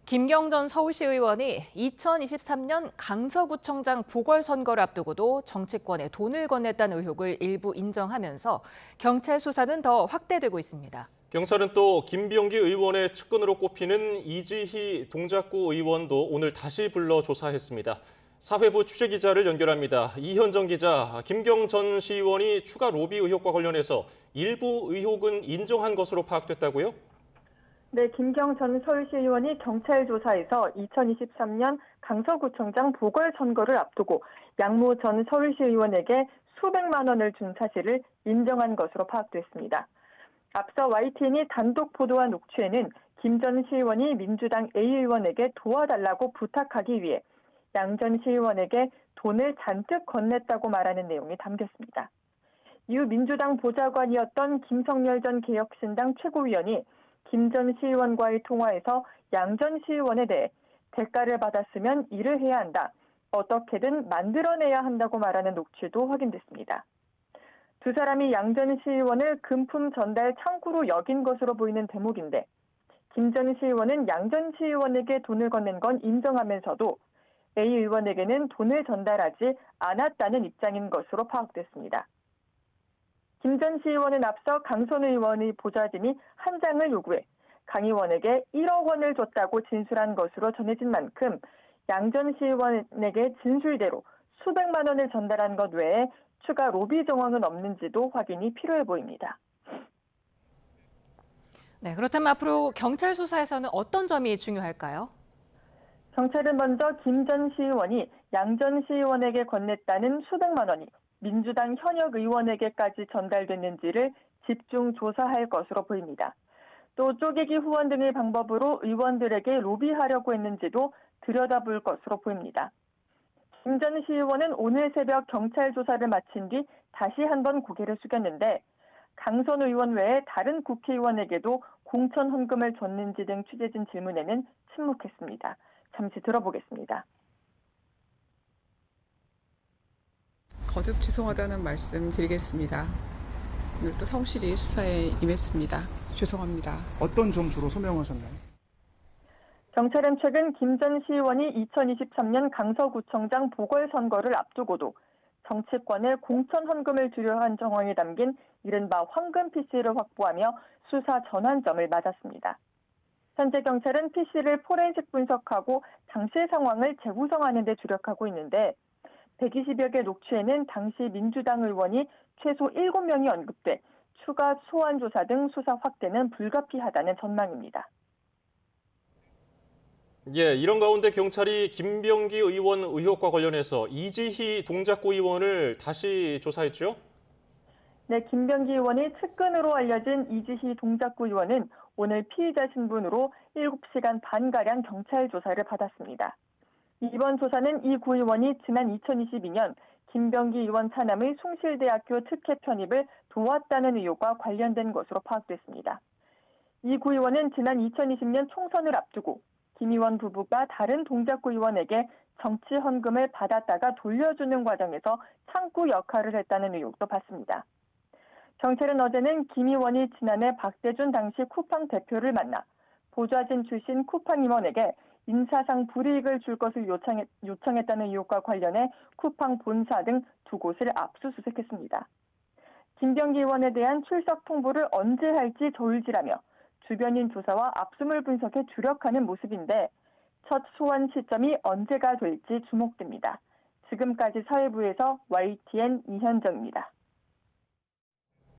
김경전 서울시 의원이 2023년 강서구청장 보궐선거를 앞두고도 정치권에 돈을 건넸다는 의혹을 일부 인정하면서 경찰 수사는 더 확대되고 있습니다. 경찰은 또 김병기 의원의 측근으로 꼽히는 이지희 동작구 의원도 오늘 다시 불러 조사했습니다. 사회부 취재기자를 연결합니다. 이현정 기자, 김경전 시의원이 추가 로비 의혹과 관련해서 일부 의혹은 인정한 것으로 파악됐다고요? 네, 김경전 서울시 의원이 경찰 조사에서 2023년 강서구청장 보궐선거를 앞두고 양모 전 서울시 의원에게 수백만 원을 준 사실을 인정한 것으로 파악됐습니다. 앞서 YTN이 단독 보도한 녹취에는 김 전 시의원이 민주당 A 의원에게 도와달라고 부탁하기 위해 양 전 시의원에게 돈을 잔뜩 건넸다고 말하는 내용이 담겼습니다. 이후 민주당 보좌관이었던 김성열 전 개혁신당 최고위원이 김 전 시의원과의 통화에서 양 전 시의원에 대해 대가를 받았으면 일을 해야 한다. 어떻게든 만들어내야 한다고 말하는 녹취도 확인됐습니다. 두 사람이 양 전 시의원을 금품 전달 창구로 여긴 것으로 보이는 대목인데 김 전 시의원은 양 전 시의원에게 돈을 건넨 건 인정하면서도 A 의원에게는 돈을 전달하지 않았다는 입장인 것으로 파악됐습니다. 김 전 시의원은 앞서 강선 의원의 보좌진이 한 장을 요구해 강 의원에게 1억 원을 줬다고 진술한 것으로 전해진 만큼 양 전 시의원에게 진술대로 수백만 원을 전달한 것 외에 추가 로비 정황은 없는지도 확인이 필요해 보입니다. 네, 그렇다면 앞으로 경찰 수사에서는 어떤 점이 중요할까요? 경찰은 먼저 김 전 시의원이 양 전 시의원에게 건넸다는 수백만 원이 민주당 현역 의원에게까지 전달됐는지를 집중 조사할 것으로 보입니다. 또 쪼개기 후원 등의 방법으로 의원들에게 로비하려고 했는지도 들여다볼 것으로 보입니다. 김 전 시의원은 오늘 새벽 경찰 조사를 마친 뒤 다시 한번 고개를 숙였는데 강선 의원 외에 다른 국회의원에게도 공천 헌금을 줬는지 등 취재진 질문에는 침묵했습니다. 잠시 들어보겠습니다. 거듭 죄송하다는 말씀 드리겠습니다. 오늘 또 성실히 수사에 임했습니다. 죄송합니다. 어떤 점 주로 소명하셨나요? 경찰은 최근 김 전 시의원이 2023년 강서구청장 보궐선거를 앞두고도 정치권에 공천 헌금을 주려 한 정황이 담긴 이른바 황금 PC를 확보하며 수사 전환점을 맞았습니다. 현재 경찰은 PC를 포렌식 분석하고 당시 상황을 재구성하는 데 주력하고 있는데 120여 개 녹취에는 당시 민주당 의원이 최소 7명이 언급돼 추가 소환 조사 등 수사 확대는 불가피하다는 전망입니다. 예, 이런 가운데 경찰이 김병기 의원 의혹과 관련해서 이지희 동작구 의원을 다시 조사했죠? 네, 김병기 의원이 측근으로 알려진 이지희 동작구 의원은 오늘 피의자 신분으로 7시간 반가량 경찰 조사를 받았습니다. 이번 조사는 이 구 의원이 지난 2022년 김병기 의원 차남의 숭실대학교 특혜 편입을 도왔다는 의혹과 관련된 것으로 파악됐습니다. 이 구 의원은 지난 2020년 총선을 앞두고 김 의원 부부가 다른 동작구 의원에게 정치 헌금을 받았다가 돌려주는 과정에서 창구 역할을 했다는 의혹도 받습니다. 경찰은 어제는 김 의원이 지난해 박대준 당시 쿠팡 대표를 만나 보좌진 출신 쿠팡 임원에게 인사상 불이익을 줄 것을 요청했다는 의혹과 관련해 쿠팡 본사 등 두 곳을 압수수색했습니다. 김병기 의원에 대한 출석 통보를 언제 할지 저울질하며 주변인 조사와 압수물 분석에 주력하는 모습인데 첫 소환 시점이 언제가 될지 주목됩니다. 지금까지 사회부에서 YTN 이현정입니다.